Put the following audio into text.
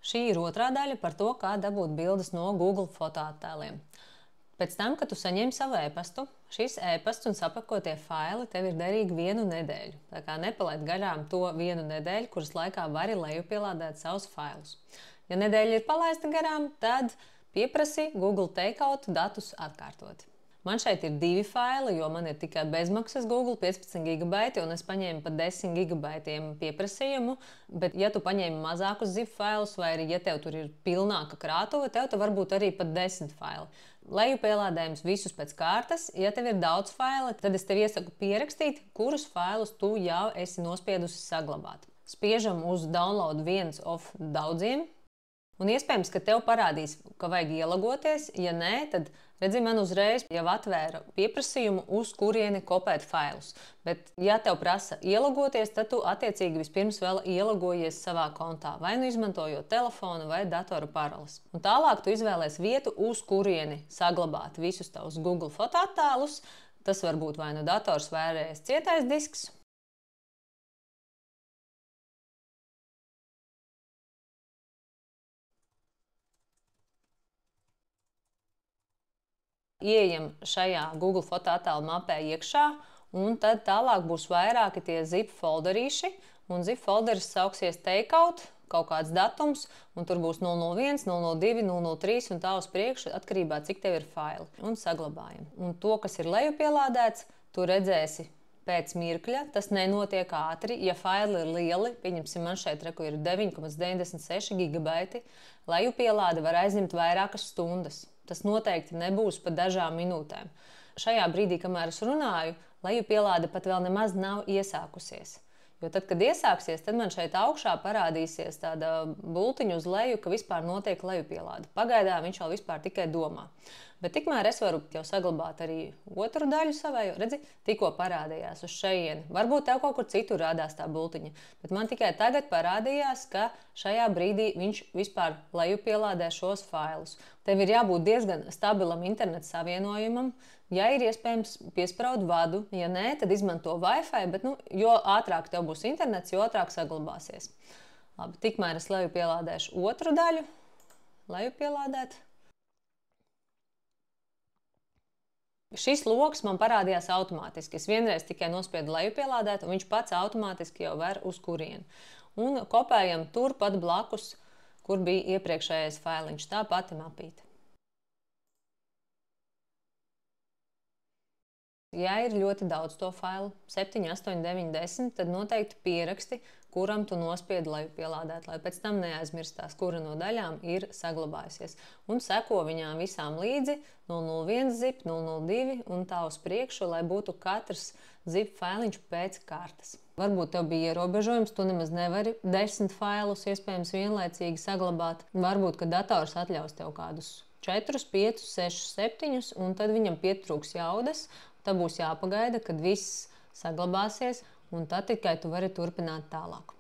Šī ir otrā daļa par to, kā dabūt bildes no Google fotoattēliem. Pēc tam, kad tu saņem savu e-pastu, šis e-pasts un sapakotie faili tev ir derīgi 1 nedēļu. Tā kā nepalaid garām to 1 nedēļu, kuras laikā vari lejupielādēt savus failus. Ja nedēļa ir palaista garām, tad pieprasi Google Takeout datus atkārtoti. Man šeit ir 2 faili, jo man ir tikai bezmaksas Google 15 GB, un es paņēmu pa 10 GB pieprasījumu. Bet, ja tu paņēmi mazākus zip failus, vai arī, ja tev tur ir pilnāka krātuve, tev varbūt arī pat 10 faili. Lejupielādējums visus pēc kārtas. Ja tev ir daudz faili, tad es tev iesaku pierakstīt, kurus failus tu jau esi nospiedusi saglabāt. Spiežam uz download viens of daudziem. Un iespējams, ka tev parādīs, ka vajag ielogoties. Ja nē, tad redzi, man uzreiz jau atvēra pieprasījumu, uz kurieni kopēt failus. Bet, ja tev prasa ielogoties, tad tu attiecīgi vispirms vēl ielogojies savā kontā, vai nu izmantojot telefonu vai datoru paroles. Un tālāk tu izvēlēs vietu, uz kurieni saglabāt visus tavus Google fotoattēlus. Tas var būt vai nu dators vai arī cietais disks. Ieejam šajā Google fotoattēlu mapē iekšā, un tad tālāk būs vairāki tie zip folderīši, un zip folderis sauksies Takeout, kaut kāds datums, un tur būs 001, 002, 003 un tā uz priekšu, atkarībā cik tev ir faili, un saglabājam. Un to, kas ir lejupielādēts, tu redzēsi pēc mirkļa. Tas nenotiek ātri. Ja faili ir lieli, pieņemsim, man šeit reku ir 9,96 GB, lejupielāde var aizņemt vairākas stundas. Tas noteikti nebūs pa dažām minūtēm. Šajā brīdī, kamēr es runāju, lejupielāde pat vēl nemaz nav iesākusies. Jo tad, kad iesāksies, tad man šeit augšā parādīsies tāda bultiņa uz leju, ka vispār notiek lejupielāde. Pagaidām viņš vēl vispār tikai domā. Bet tikmēr es varu jau saglabāt arī otru daļu savēju. Redzi, tikko parādījās uz šejieni. Varbūt tev kaut kur citur rādās tā bultiņa. Bet man tikai tagad parādījās, ka šajā brīdī viņš vispār lejupielādē šos failus. Tev ir jābūt diezgan stabilam interneta savienojumam. Ja ir iespējams, piespraud vadu. Ja nē, tad izmanto Wi-Fi. Bet, jo ātrāk tev būs internets, jo ātrāk saglabāsies. Labi, tikmēr es lejupielādēšu otru daļu. Lejupielādēt. Šis loks man parādījās automātiski. Es vienreiz tikai nospiedu lejupielādēt, un viņš pats automātiski jau ver uz kurieni. Un kopējam turpat blakus, kur bija iepriekšējais failiņš, tā pati mapīte. Ja ir ļoti daudz to failu, 7, 8, 9, 10, tad noteikti pieraksti, kuram tu nospiedi lejupielādēt, lai pēc tam neaizmirstās, kura no daļām ir saglabājusies. Un seko viņām visām līdzi 001 zip, 002 un tā uz priekšu, lai būtu katrs zip failiņš pēc kārtas. Varbūt tev bija ierobežojums, tu nemaz nevari 10 failus iespējams vienlaicīgi saglabāt. Varbūt, ka dators atļaus tev kādus 4, 5, 6, 7, un tad viņam pietrūks jaudas. Tad būs jāpagaida, kad viss saglabāsies, un tad tikai tu vari turpināt tālāk.